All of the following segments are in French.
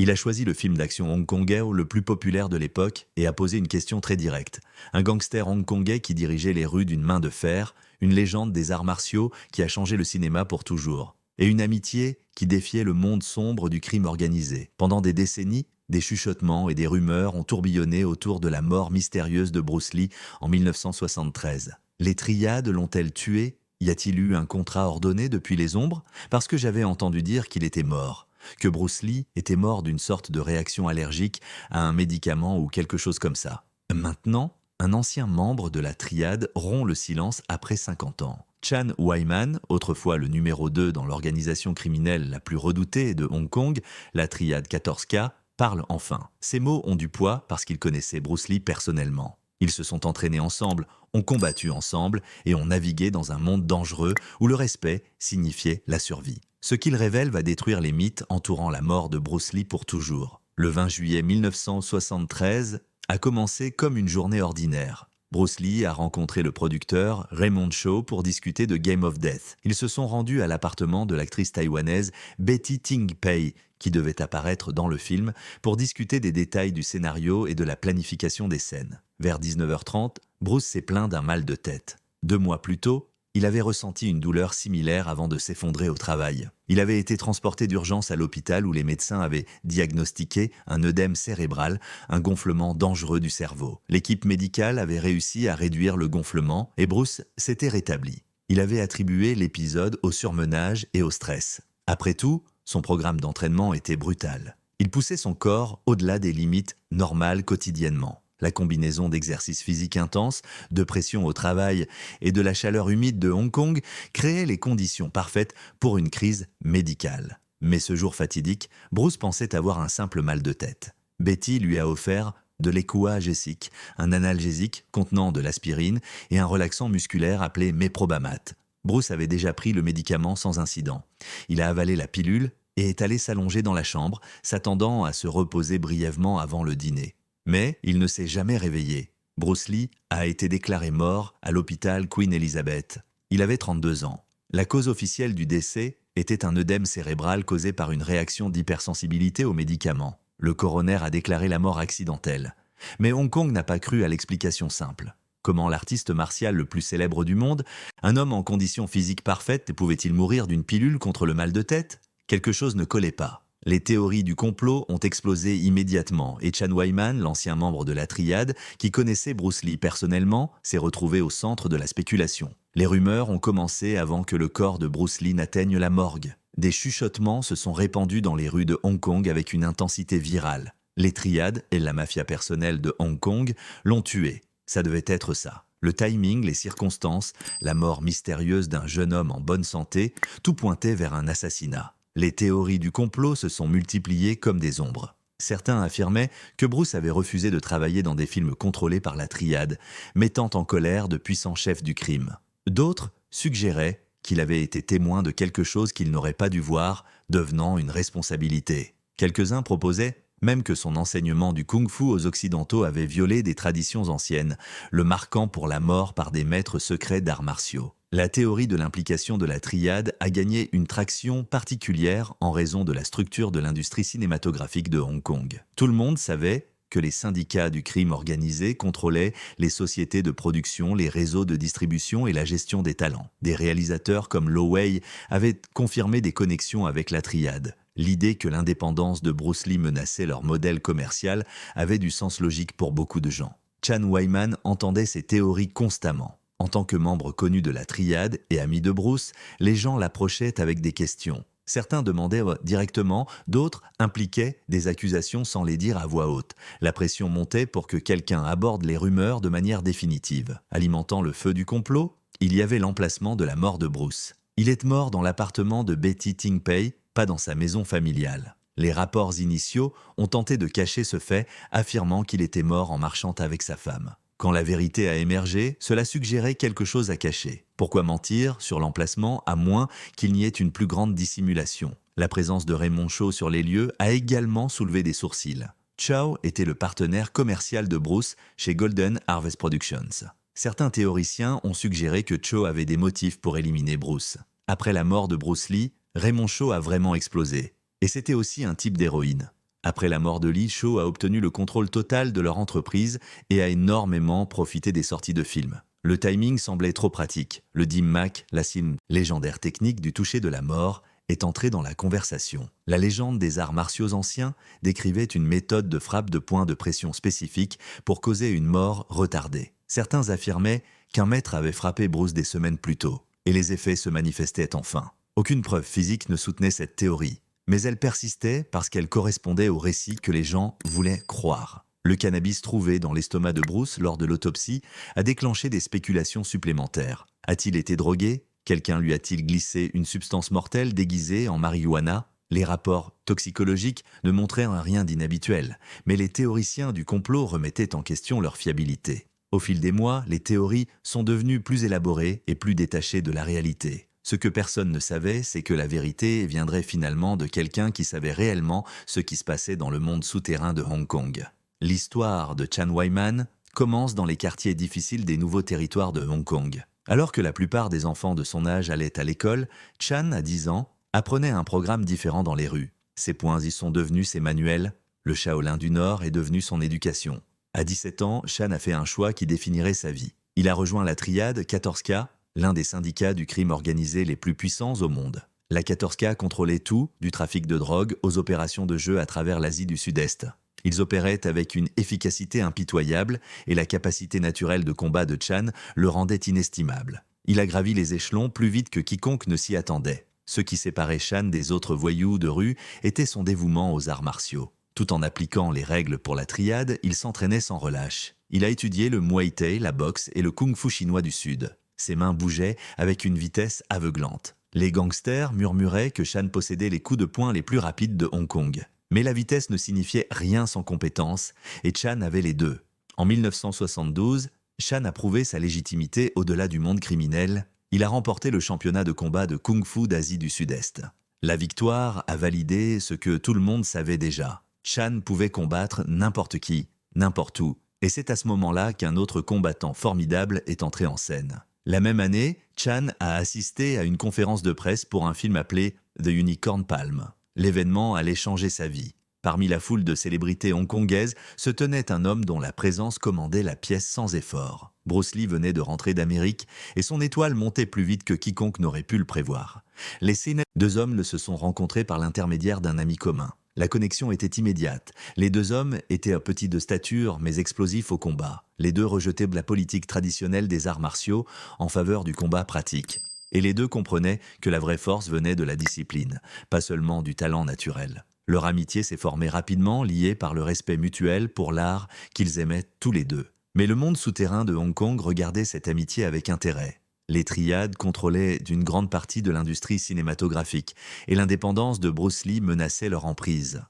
Il a choisi le film d'action hongkongais le plus populaire de l'époque et a posé une question très directe. Un gangster hongkongais qui dirigeait les rues d'une main de fer, une légende des arts martiaux qui a changé le cinéma pour toujours. Et une amitié qui défiait le monde sombre du crime organisé. Pendant des décennies, des chuchotements et des rumeurs ont tourbillonné autour de la mort mystérieuse de Bruce Lee en 1973. Les triades l'ont-elles tué? Y a-t-il eu un contrat ordonné depuis les ombres? Parce que j'avais entendu dire qu'il était mort. Que Bruce Lee était mort d'une sorte de réaction allergique à un médicament ou quelque chose comme ça. Maintenant, un ancien membre de la triade rompt le silence après 50 ans. Chan Wyman, autrefois le numéro 2 dans l'organisation criminelle la plus redoutée de Hong Kong, la triade 14K, parle enfin. Ces mots ont du poids parce qu'ils connaissaient Bruce Lee personnellement. Ils se sont entraînés ensemble, ont combattu ensemble et ont navigué dans un monde dangereux où le respect signifiait la survie. Ce qu'il révèle va détruire les mythes entourant la mort de Bruce Lee pour toujours. Le 20 juillet 1973 a commencé comme une journée ordinaire. Bruce Lee a rencontré le producteur Raymond Chow pour discuter de Game of Death. Ils se sont rendus à l'appartement de l'actrice taïwanaise Betty Ting Pei, qui devait apparaître dans le film, pour discuter des détails du scénario et de la planification des scènes. Vers 19h30, Bruce s'est plaint d'un mal de tête. 2 mois plus tôt, il avait ressenti une douleur similaire avant de s'effondrer au travail. Il avait été transporté d'urgence à l'hôpital où les médecins avaient diagnostiqué un œdème cérébral, un gonflement dangereux du cerveau. L'équipe médicale avait réussi à réduire le gonflement et Bruce s'était rétabli. Il avait attribué l'épisode au surmenage et au stress. Après tout, son programme d'entraînement était brutal. Il poussait son corps au-delà des limites normales quotidiennement. La combinaison d'exercices physiques intenses, de pression au travail et de la chaleur humide de Hong Kong créait les conditions parfaites pour une crise médicale. Mais ce jour fatidique, Bruce pensait avoir un simple mal de tête. Betty lui a offert de l'écoagésique, un analgésique contenant de l'aspirine et un relaxant musculaire appelé Meprobamat. Bruce avait déjà pris le médicament sans incident. Il a avalé la pilule et est allé s'allonger dans la chambre, s'attendant à se reposer brièvement avant le dîner. Mais il ne s'est jamais réveillé. Bruce Lee a été déclaré mort à l'hôpital Queen Elizabeth. Il avait 32 ans. La cause officielle du décès était un œdème cérébral causé par une réaction d'hypersensibilité aux médicaments. Le coroner a déclaré la mort accidentelle. Mais Hong Kong n'a pas cru à l'explication simple. Comment l'artiste martial le plus célèbre du monde, un homme en condition physique parfaite, pouvait-il mourir d'une pilule contre le mal de tête? Quelque chose ne collait pas. Les théories du complot ont explosé immédiatement et Chan Wyman, l'ancien membre de la triade, qui connaissait Bruce Lee personnellement, s'est retrouvé au centre de la spéculation. Les rumeurs ont commencé avant que le corps de Bruce Lee n'atteigne la morgue. Des chuchotements se sont répandus dans les rues de Hong Kong avec une intensité virale. Les triades et la mafia personnelle de Hong Kong l'ont tué. Ça devait être ça. Le timing, les circonstances, la mort mystérieuse d'un jeune homme en bonne santé, tout pointait vers un assassinat. Les théories du complot se sont multipliées comme des ombres. Certains affirmaient que Bruce avait refusé de travailler dans des films contrôlés par la triade, mettant en colère de puissants chefs du crime. D'autres suggéraient qu'il avait été témoin de quelque chose qu'il n'aurait pas dû voir, devenant une responsabilité. Quelques-uns proposaient même que son enseignement du kung-fu aux Occidentaux avait violé des traditions anciennes, le marquant pour la mort par des maîtres secrets d'arts martiaux. La théorie de l'implication de la triade a gagné une traction particulière en raison de la structure de l'industrie cinématographique de Hong Kong. Tout le monde savait que les syndicats du crime organisé contrôlaient les sociétés de production, les réseaux de distribution et la gestion des talents. Des réalisateurs comme Lo Wei avaient confirmé des connexions avec la triade. L'idée que l'indépendance de Bruce Lee menaçait leur modèle commercial avait du sens logique pour beaucoup de gens. Chan Wyman entendait ces théories constamment. En tant que membre connu de la triade et ami de Bruce, les gens l'approchaient avec des questions. Certains demandaient directement, d'autres impliquaient des accusations sans les dire à voix haute. La pression montait pour que quelqu'un aborde les rumeurs de manière définitive. Alimentant le feu du complot, il y avait l'emplacement de la mort de Bruce. Il est mort dans l'appartement de Betty Ting Pei, pas dans sa maison familiale. Les rapports initiaux ont tenté de cacher ce fait, affirmant qu'il était mort en marchant avec sa femme. Quand la vérité a émergé, cela suggérait quelque chose à cacher. Pourquoi mentir sur l'emplacement à moins qu'il n'y ait une plus grande dissimulation? La présence de Raymond Chow sur les lieux a également soulevé des sourcils. Chow était le partenaire commercial de Bruce chez Golden Harvest Productions. Certains théoriciens ont suggéré que Chow avait des motifs pour éliminer Bruce. Après la mort de Bruce Lee, Raymond Chow a vraiment explosé. Et c'était aussi un type d'héroïne. Après la mort de Lee, Shaw a obtenu le contrôle total de leur entreprise et a énormément profité des sorties de films. Le timing semblait trop pratique. Le DIMMAC, la cible légendaire technique du toucher de la mort, est entré dans la conversation. La légende des arts martiaux anciens décrivait une méthode de frappe de points de pression spécifique pour causer une mort retardée. Certains affirmaient qu'un maître avait frappé Bruce des semaines plus tôt, et les effets se manifestaient enfin. Aucune preuve physique ne soutenait cette théorie, mais elle persistait parce qu'elle correspondait au récit que les gens voulaient croire. Le cannabis trouvé dans l'estomac de Bruce lors de l'autopsie a déclenché des spéculations supplémentaires. A-t-il été drogué ? Quelqu'un lui a-t-il glissé une substance mortelle déguisée en marijuana ? Les rapports toxicologiques ne montraient rien d'inhabituel, mais les théoriciens du complot remettaient en question leur fiabilité. Au fil des mois, les théories sont devenues plus élaborées et plus détachées de la réalité. Ce que personne ne savait, c'est que la vérité viendrait finalement de quelqu'un qui savait réellement ce qui se passait dans le monde souterrain de Hong Kong. L'histoire de Chan Wyman commence dans les quartiers difficiles des nouveaux territoires de Hong Kong. Alors que la plupart des enfants de son âge allaient à l'école, Chan, à 10 ans, apprenait un programme différent dans les rues. Ses poings y sont devenus ses manuels, le Shaolin du Nord est devenu son éducation. À 17 ans, Chan a fait un choix qui définirait sa vie. Il a rejoint la triade 14K, l'un des syndicats du crime organisé les plus puissants au monde. La 14K contrôlait tout, du trafic de drogue aux opérations de jeu à travers l'Asie du Sud-Est. Ils opéraient avec une efficacité impitoyable et la capacité naturelle de combat de Chan le rendait inestimable. Il a gravi les échelons plus vite que quiconque ne s'y attendait. Ce qui séparait Chan des autres voyous de rue était son dévouement aux arts martiaux. Tout en appliquant les règles pour la triade, il s'entraînait sans relâche. Il a étudié le Muay Thai, la boxe et le Kung-Fu chinois du Sud. Ses mains bougeaient avec une vitesse aveuglante. Les gangsters murmuraient que Chan possédait les coups de poing les plus rapides de Hong Kong. Mais la vitesse ne signifiait rien sans compétence, et Chan avait les deux. En 1972, Chan a prouvé sa légitimité au-delà du monde criminel. Il a remporté le championnat de combat de Kung-Fu d'Asie du Sud-Est. La victoire a validé ce que tout le monde savait déjà. Chan pouvait combattre n'importe qui, n'importe où. Et c'est à ce moment-là qu'un autre combattant formidable est entré en scène. La même année, Chan a assisté à une conférence de presse pour un film appelé The Unicorn Palm. L'événement allait changer sa vie. Parmi la foule de célébrités hongkongaises se tenait un homme dont la présence commandait la pièce sans effort. Bruce Lee venait de rentrer d'Amérique et son étoile montait plus vite que quiconque n'aurait pu le prévoir. Les deux hommes se sont rencontrés par l'intermédiaire d'un ami commun. La connexion était immédiate. Les deux hommes étaient petits de stature mais explosifs au combat. Les deux rejetaient la politique traditionnelle des arts martiaux en faveur du combat pratique. Et les deux comprenaient que la vraie force venait de la discipline, pas seulement du talent naturel. Leur amitié s'est formée rapidement, liée par le respect mutuel pour l'art qu'ils aimaient tous les deux. Mais le monde souterrain de Hong Kong regardait cette amitié avec intérêt. Les triades contrôlaient d'une grande partie de l'industrie cinématographique, et l'indépendance de Bruce Lee menaçait leur emprise.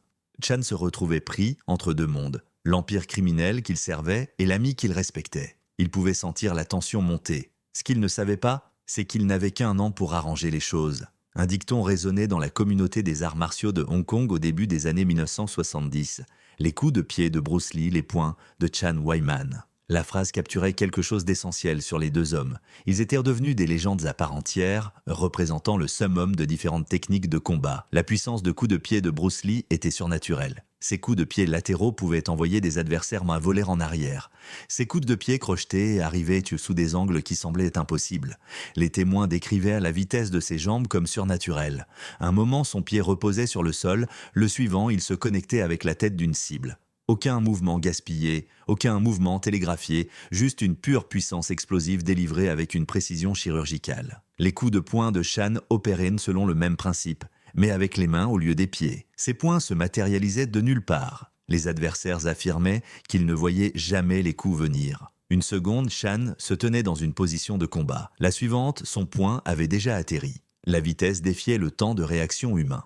Chan se retrouvait pris entre deux mondes, l'empire criminel qu'il servait et l'ami qu'il respectait. Il pouvait sentir la tension monter. Ce qu'il ne savait pas, c'est qu'il n'avait qu'un an pour arranger les choses. Un dicton résonnait dans la communauté des arts martiaux de Hong Kong au début des années 1970. Les coups de pied de Bruce Lee, les poings de Chan Wyman. La phrase capturait quelque chose d'essentiel sur les deux hommes. Ils étaient devenus des légendes à part entière, représentant le summum de différentes techniques de combat. La puissance de coups de pied de Bruce Lee était surnaturelle. Ses coups de pied latéraux pouvaient envoyer des adversaires à voler en arrière. Ses coups de pied crochetés arrivaient sous des angles qui semblaient impossibles. Les témoins décrivaient la vitesse de ses jambes comme surnaturelle. Un moment, son pied reposait sur le sol, le suivant, il se connectait avec la tête d'une cible. Aucun mouvement gaspillé, aucun mouvement télégraphié, juste une pure puissance explosive délivrée avec une précision chirurgicale. Les coups de poing de Chan opéraient selon le même principe, mais avec les mains au lieu des pieds. Ces poings se matérialisaient de nulle part. Les adversaires affirmaient qu'ils ne voyaient jamais les coups venir. Une seconde, Chan se tenait dans une position de combat. La suivante, son poing avait déjà atterri. La vitesse défiait le temps de réaction humain.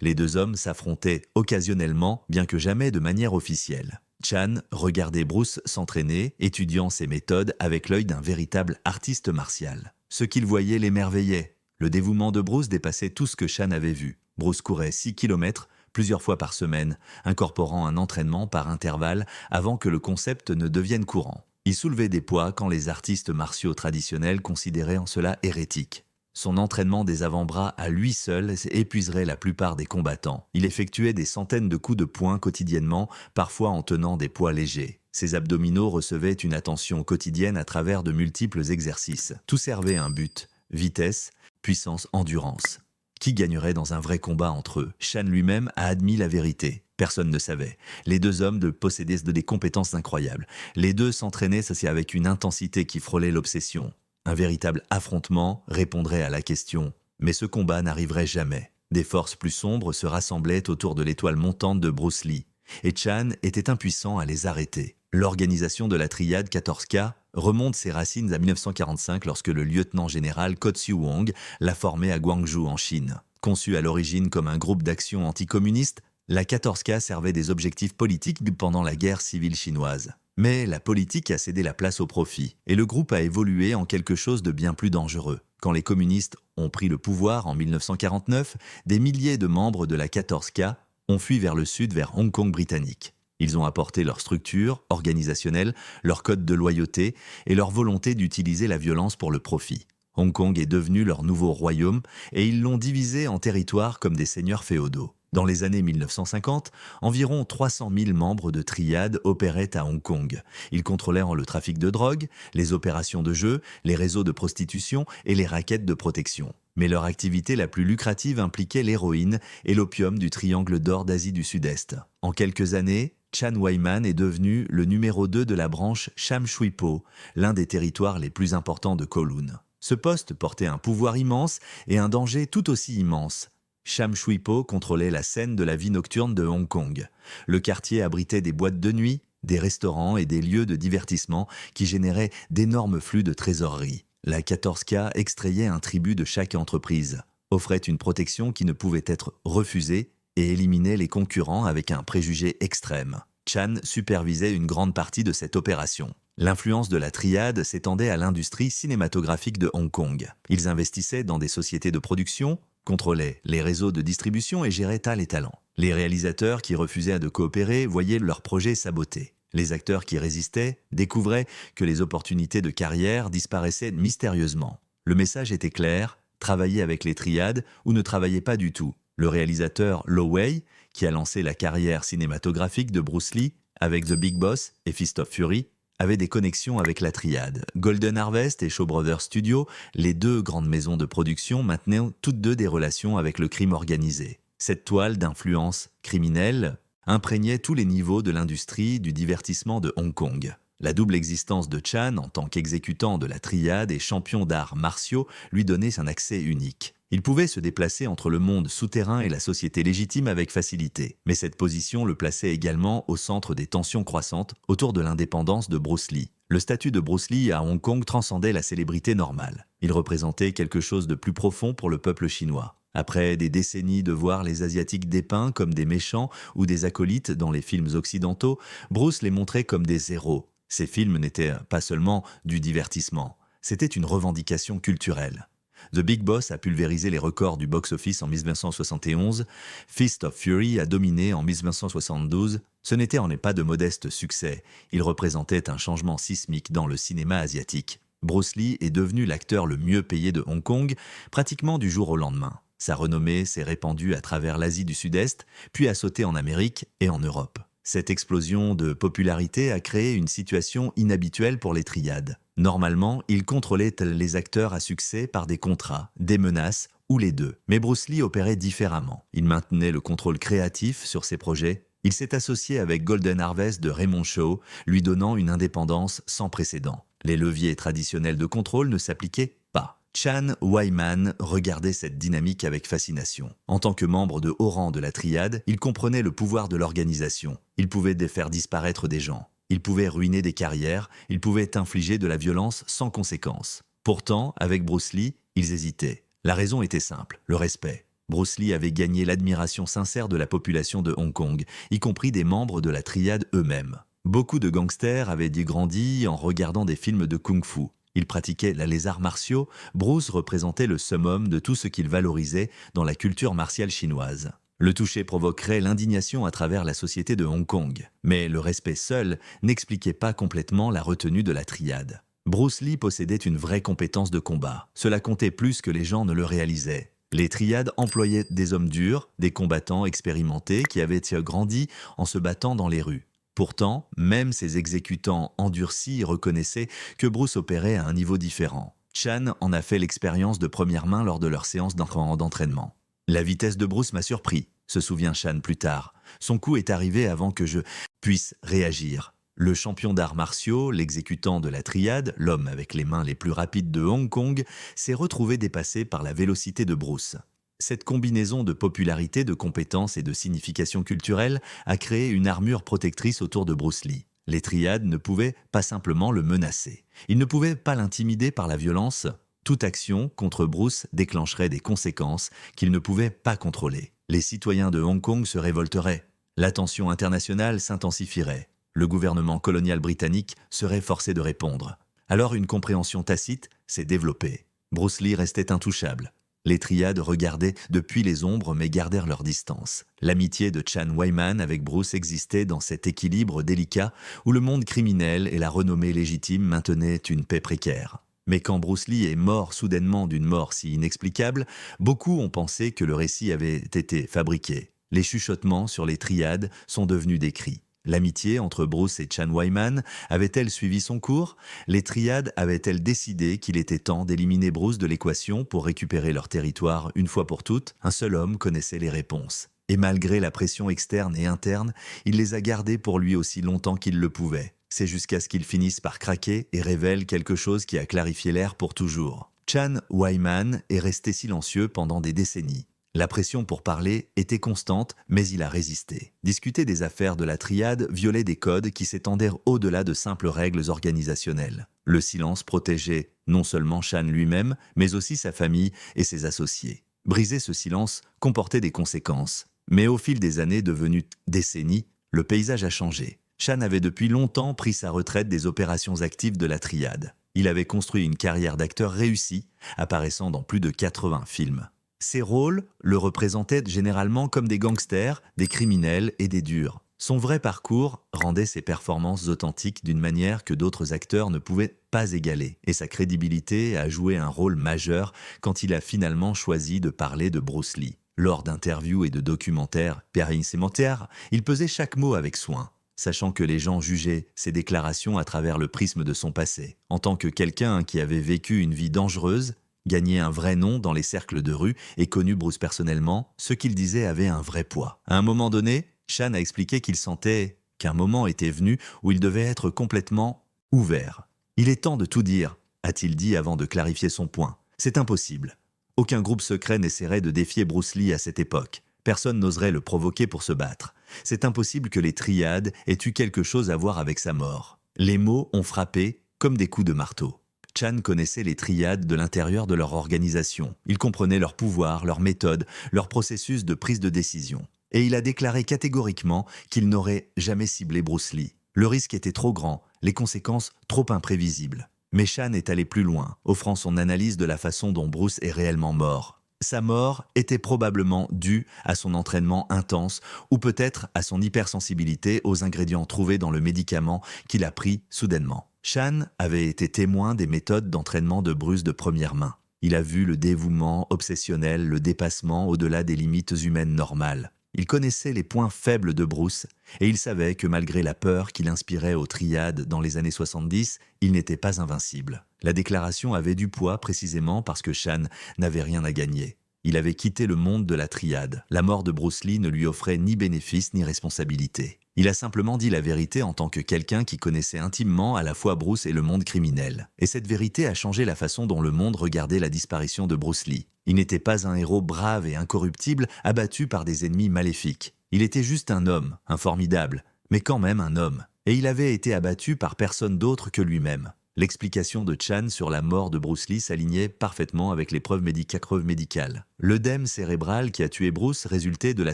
Les deux hommes s'affrontaient occasionnellement, bien que jamais de manière officielle. Chan regardait Bruce s'entraîner, étudiant ses méthodes avec l'œil d'un véritable artiste martial. Ce qu'il voyait l'émerveillait. Le dévouement de Bruce dépassait tout ce que Chan avait vu. Bruce courait 6 kilomètres, plusieurs fois par semaine, incorporant un entraînement par intervalle avant que le concept ne devienne courant. Il soulevait des poids quand les artistes martiaux traditionnels considéraient en cela hérétique. Son entraînement des avant-bras à lui seul épuiserait la plupart des combattants. Il effectuait des centaines de coups de poing quotidiennement, parfois en tenant des poids légers. Ses abdominaux recevaient une attention quotidienne à travers de multiples exercices. Tout servait à un but: vitesse, puissance, endurance. Qui gagnerait dans un vrai combat entre eux? Chan lui-même a admis la vérité. Personne ne savait. Les deux hommes possédaient des compétences incroyables. Les deux s'entraînaient avec une intensité qui frôlait l'obsession. Un véritable affrontement répondrait à la question. Mais ce combat n'arriverait jamais. Des forces plus sombres se rassemblaient autour de l'étoile montante de Bruce Lee. Et Chan était impuissant à les arrêter. L'organisation de la triade 14K remonte ses racines à 1945 lorsque le lieutenant-général Kotsu Wong l'a formée à Guangzhou en Chine. Conçue à l'origine comme un groupe d'action anticommuniste, la 14K servait des objectifs politiques pendant la guerre civile chinoise. Mais la politique a cédé la place au profit, et le groupe a évolué en quelque chose de bien plus dangereux. Quand les communistes ont pris le pouvoir en 1949, des milliers de membres de la 14K ont fui vers le sud, vers Hong Kong britannique. Ils ont apporté leur structure organisationnelle, leur code de loyauté et leur volonté d'utiliser la violence pour le profit. Hong Kong est devenu leur nouveau royaume et ils l'ont divisé en territoires comme des seigneurs féodaux. Dans les années 1950, environ 300 000 membres de triades opéraient à Hong Kong. Ils contrôlaient le trafic de drogue, les opérations de jeu, les réseaux de prostitution et les raquettes de protection. Mais leur activité la plus lucrative impliquait l'héroïne et l'opium du triangle d'or d'Asie du Sud-Est. En quelques années, Chan Waiman est devenu le numéro 2 de la branche Sham Shui Po, l'un des territoires les plus importants de Kowloon. Ce poste portait un pouvoir immense et un danger tout aussi immense. Sham Shui Po contrôlait la scène de la vie nocturne de Hong Kong. Le quartier abritait des boîtes de nuit, des restaurants et des lieux de divertissement qui généraient d'énormes flux de trésorerie. La 14K extrayait un tribut de chaque entreprise, offrait une protection qui ne pouvait être refusée et éliminait les concurrents avec un préjugé extrême. Chan supervisait une grande partie de cette opération. L'influence de la triade s'étendait à l'industrie cinématographique de Hong Kong. Ils investissaient dans des sociétés de production, contrôlaient les réseaux de distribution et géraient les talents. Les réalisateurs qui refusaient de coopérer voyaient leurs projets sabotés. Les acteurs qui résistaient découvraient que les opportunités de carrière disparaissaient mystérieusement. Le message était clair: travaillez avec les triades ou ne travaillez pas du tout. Le réalisateur Lo Wei, qui a lancé la carrière cinématographique de Bruce Lee avec The Big Boss et Fist of Fury, avait des connexions avec la triade. Golden Harvest et Shaw Brothers Studios, les deux grandes maisons de production, maintenaient toutes deux des relations avec le crime organisé. Cette toile d'influence criminelle imprégnait tous les niveaux de l'industrie du divertissement de Hong Kong. La double existence de Chan en tant qu'exécutant de la triade et champion d'arts martiaux lui donnait un accès unique. Il pouvait se déplacer entre le monde souterrain et la société légitime avec facilité, mais cette position le plaçait également au centre des tensions croissantes autour de l'indépendance de Bruce Lee. Le statut de Bruce Lee à Hong Kong transcendait la célébrité normale. Il représentait quelque chose de plus profond pour le peuple chinois. Après des décennies de voir les Asiatiques dépeints comme des méchants ou des acolytes dans les films occidentaux, Bruce les montrait comme des héros. Ces films n'étaient pas seulement du divertissement, c'était une revendication culturelle. The Big Boss a pulvérisé les records du box-office en 1971, Fist of Fury a dominé en 1972. Ce n'était pas de modeste succès, il représentait un changement sismique dans le cinéma asiatique. Bruce Lee est devenu l'acteur le mieux payé de Hong Kong, pratiquement du jour au lendemain. Sa renommée s'est répandue à travers l'Asie du Sud-Est, puis a sauté en Amérique et en Europe. Cette explosion de popularité a créé une situation inhabituelle pour les triades. Normalement, ils contrôlaient les acteurs à succès par des contrats, des menaces ou les deux. Mais Bruce Lee opérait différemment. Il maintenait le contrôle créatif sur ses projets. Il s'est associé avec Golden Harvest de Raymond Shaw, lui donnant une indépendance sans précédent. Les leviers traditionnels de contrôle ne s'appliquaient pas. Chan Waiman regardait cette dynamique avec fascination. En tant que membre de haut rang de la triade, il comprenait le pouvoir de l'organisation. Il pouvait faire disparaître des gens. Il pouvait ruiner des carrières. Il pouvait infliger de la violence sans conséquence. Pourtant, avec Bruce Lee, ils hésitaient. La raison était simple, le respect. Bruce Lee avait gagné l'admiration sincère de la population de Hong Kong, y compris des membres de la triade eux-mêmes. Beaucoup de gangsters avaient grandi en regardant des films de kung-fu. Ils pratiquaient les arts martiaux. Bruce représentait le summum de tout ce qu'il valorisait dans la culture martiale chinoise. Le toucher provoquerait l'indignation à travers la société de Hong Kong. Mais le respect seul n'expliquait pas complètement la retenue de la triade. Bruce Lee possédait une vraie compétence de combat. Cela comptait plus que les gens ne le réalisaient. Les triades employaient des hommes durs, des combattants expérimentés qui avaient grandi en se battant dans les rues. Pourtant, même ces exécutants endurcis reconnaissaient que Bruce opérait à un niveau différent. Chan en a fait l'expérience de première main lors de leur séance d'entraînement. La vitesse de Bruce m'a surpris, se souvient Chan plus tard. Son coup est arrivé avant que je puisse réagir. Le champion d'arts martiaux, l'exécutant de la triade, l'homme avec les mains les plus rapides de Hong Kong, s'est retrouvé dépassé par la vélocité de Bruce. Cette combinaison de popularité, de compétences et de signification culturelle a créé une armure protectrice autour de Bruce Lee. Les triades ne pouvaient pas simplement le menacer. Ils ne pouvaient pas l'intimider par la violence. Toute action contre Bruce déclencherait des conséquences qu'il ne pouvait pas contrôler. Les citoyens de Hong Kong se révolteraient. La tension internationale s'intensifierait. Le gouvernement colonial britannique serait forcé de répondre. Alors une compréhension tacite s'est développée. Bruce Lee restait intouchable. Les triades regardaient depuis les ombres mais gardèrent leur distance. L'amitié de Chan Wyman avec Bruce existait dans cet équilibre délicat où le monde criminel et la renommée légitime maintenaient une paix précaire. Mais quand Bruce Lee est mort soudainement d'une mort si inexplicable, beaucoup ont pensé que le récit avait été fabriqué. Les chuchotements sur les triades sont devenus des cris. L'amitié entre Bruce et Chan Wyman avait-elle suivi son cours? Les triades avaient-elles décidé qu'il était temps d'éliminer Bruce de l'équation pour récupérer leur territoire une fois pour toutes? Un seul homme connaissait les réponses. Et malgré la pression externe et interne, il les a gardées pour lui aussi longtemps qu'il le pouvait. C'est jusqu'à ce qu'il finisse par craquer et révèle quelque chose qui a clarifié l'air pour toujours. Chan Wyman est resté silencieux pendant des décennies. La pression pour parler était constante, mais il a résisté. Discuter des affaires de la triade violait des codes qui s'étendaient au-delà de simples règles organisationnelles. Le silence protégeait non seulement Chan lui-même, mais aussi sa famille et ses associés. Briser ce silence comportait des conséquences. Mais au fil des années devenues décennies, le paysage a changé. Chan avait depuis longtemps pris sa retraite des opérations actives de la triade. Il avait construit une carrière d'acteur réussi, apparaissant dans plus de 80 films. Ses rôles le représentaient généralement comme des gangsters, des criminels et des durs. Son vrai parcours rendait ses performances authentiques d'une manière que d'autres acteurs ne pouvaient pas égaler. Et sa crédibilité a joué un rôle majeur quand il a finalement choisi de parler de Bruce Lee. Lors d'interviews et de documentaires périmentaires, il pesait chaque mot avec soin, sachant que les gens jugeaient ses déclarations à travers le prisme de son passé. En tant que quelqu'un qui avait vécu une vie dangereuse, gagné un vrai nom dans les cercles de rue et connu Bruce personnellement, ce qu'il disait avait un vrai poids. À un moment donné, Chan a expliqué qu'il sentait qu'un moment était venu où il devait être complètement ouvert. « Il est temps de tout dire », a-t-il dit avant de clarifier son point. « C'est impossible. Aucun groupe secret n'essaierait de défier Bruce Lee à cette époque. Personne n'oserait le provoquer pour se battre. C'est impossible que les triades aient eu quelque chose à voir avec sa mort. » Les mots ont frappé comme des coups de marteau. Chan connaissait les triades de l'intérieur de leur organisation. Il comprenait leur pouvoir, leurs méthodes, leur processus de prise de décision. Et il a déclaré catégoriquement qu'il n'aurait jamais ciblé Bruce Lee. Le risque était trop grand, les conséquences trop imprévisibles. Mais Chan est allé plus loin, offrant son analyse de la façon dont Bruce est réellement mort. Sa mort était probablement due à son entraînement intense ou peut-être à son hypersensibilité aux ingrédients trouvés dans le médicament qu'il a pris soudainement. Chan avait été témoin des méthodes d'entraînement de Bruce de première main. Il a vu le dévouement obsessionnel, le dépassement au-delà des limites humaines normales. Il connaissait les points faibles de Bruce et il savait que malgré la peur qu'il inspirait aux triades dans les années 70, il n'était pas invincible. La déclaration avait du poids précisément parce que Chan n'avait rien à gagner. Il avait quitté le monde de la triade. La mort de Bruce Lee ne lui offrait ni bénéfice ni responsabilité. Il a simplement dit la vérité en tant que quelqu'un qui connaissait intimement à la fois Bruce et le monde criminel. Et cette vérité a changé la façon dont le monde regardait la disparition de Bruce Lee. Il n'était pas un héros brave et incorruptible, abattu par des ennemis maléfiques. Il était juste un homme, un formidable, mais quand même un homme. Et il avait été abattu par personne d'autre que lui-même. L'explication de Chan sur la mort de Bruce Lee s'alignait parfaitement avec les preuves médicales. L'œdème cérébral qui a tué Bruce résultait de la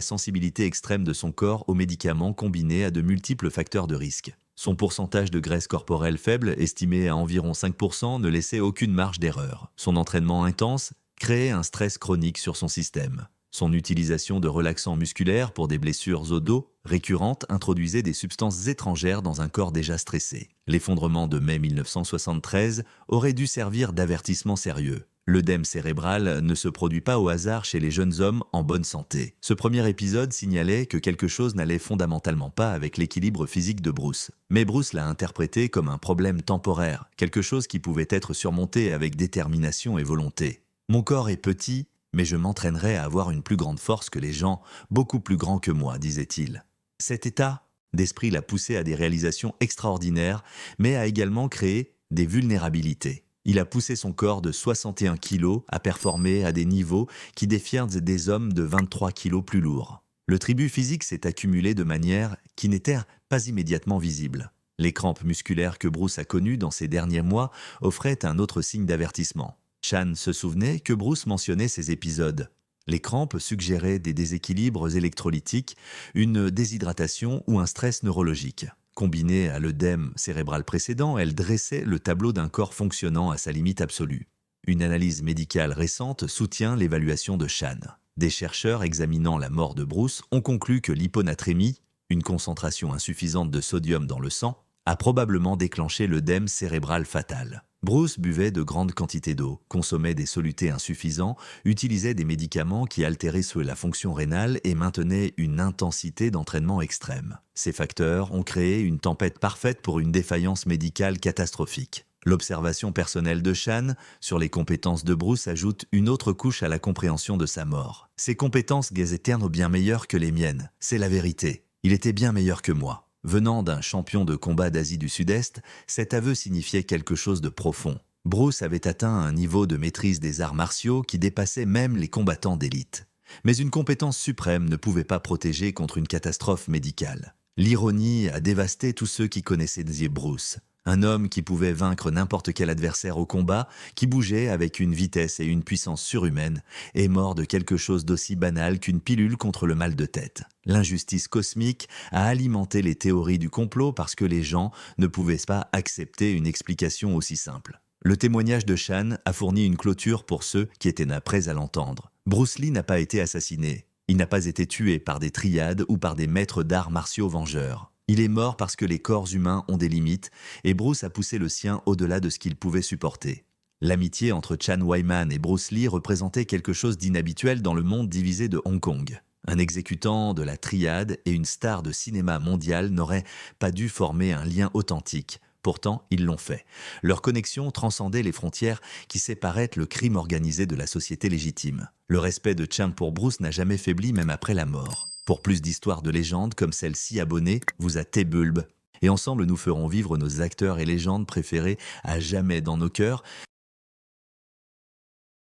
sensibilité extrême de son corps aux médicaments combinés à de multiples facteurs de risque. Son pourcentage de graisse corporelle faible, estimé à environ 5%, ne laissait aucune marge d'erreur. Son entraînement intense créait un stress chronique sur son système. Son utilisation de relaxants musculaires pour des blessures au dos récurrentes introduisait des substances étrangères dans un corps déjà stressé. L'effondrement de mai 1973 aurait dû servir d'avertissement sérieux. L'œdème cérébral ne se produit pas au hasard chez les jeunes hommes en bonne santé. Ce premier épisode signalait que quelque chose n'allait fondamentalement pas avec l'équilibre physique de Bruce. Mais Bruce l'a interprété comme un problème temporaire, quelque chose qui pouvait être surmonté avec détermination et volonté. « Mon corps est petit, mais je m'entraînerai à avoir une plus grande force que les gens, beaucoup plus grands que moi, disait-il. Cet état d'esprit l'a poussé à des réalisations extraordinaires, mais a également créé des vulnérabilités. Il a poussé son corps de 61 kilos à performer à des niveaux qui défièrent des hommes de 23 kilos plus lourds. Le tribut physique s'est accumulé de manière qui n'était pas immédiatement visible. Les crampes musculaires que Bruce a connues dans ces derniers mois offraient un autre signe d'avertissement. Chan se souvenait que Bruce mentionnait ces épisodes. Les crampes suggéraient des déséquilibres électrolytiques, une déshydratation ou un stress neurologique. Combinée à l'œdème cérébral précédent, elle dressait le tableau d'un corps fonctionnant à sa limite absolue. Une analyse médicale récente soutient l'évaluation de Chan. Des chercheurs examinant la mort de Bruce ont conclu que l'hyponatrémie, une concentration insuffisante de sodium dans le sang, a probablement déclenché l'œdème cérébral fatal. Bruce buvait de grandes quantités d'eau, consommait des solutés insuffisants, utilisait des médicaments qui altéraient la fonction rénale et maintenaient une intensité d'entraînement extrême. Ces facteurs ont créé une tempête parfaite pour une défaillance médicale catastrophique. L'observation personnelle de Chan sur les compétences de Bruce ajoute une autre couche à la compréhension de sa mort. Ses compétences étaient bien meilleures que les miennes, c'est la vérité. Il était bien meilleur que moi. Venant d'un champion de combat d'Asie du Sud-Est, cet aveu signifiait quelque chose de profond. Bruce avait atteint un niveau de maîtrise des arts martiaux qui dépassait même les combattants d'élite. Mais une compétence suprême ne pouvait pas protéger contre une catastrophe médicale. L'ironie a dévasté tous ceux qui connaissaient Bruce. Un homme qui pouvait vaincre n'importe quel adversaire au combat, qui bougeait avec une vitesse et une puissance surhumaine, est mort de quelque chose d'aussi banal qu'une pilule contre le mal de tête. L'injustice cosmique a alimenté les théories du complot parce que les gens ne pouvaient pas accepter une explication aussi simple. Le témoignage de Chan a fourni une clôture pour ceux qui étaient prêts à l'entendre. Bruce Lee n'a pas été assassiné. Il n'a pas été tué par des triades ou par des maîtres d'arts martiaux vengeurs. Il est mort parce que les corps humains ont des limites et Bruce a poussé le sien au-delà de ce qu'il pouvait supporter. L'amitié entre Chan Wyman et Bruce Lee représentait quelque chose d'inhabituel dans le monde divisé de Hong Kong. Un exécutant de la triade et une star de cinéma mondial n'auraient pas dû former un lien authentique. Pourtant, ils l'ont fait. Leur connexion transcendait les frontières qui séparaient le crime organisé de la société légitime. Le respect de Chan pour Bruce n'a jamais faibli même après la mort. Pour plus d'histoires de légendes comme celle-ci, abonnez-vous à T-Bulb. Et ensemble, nous ferons vivre nos acteurs et légendes préférés à jamais dans nos cœurs.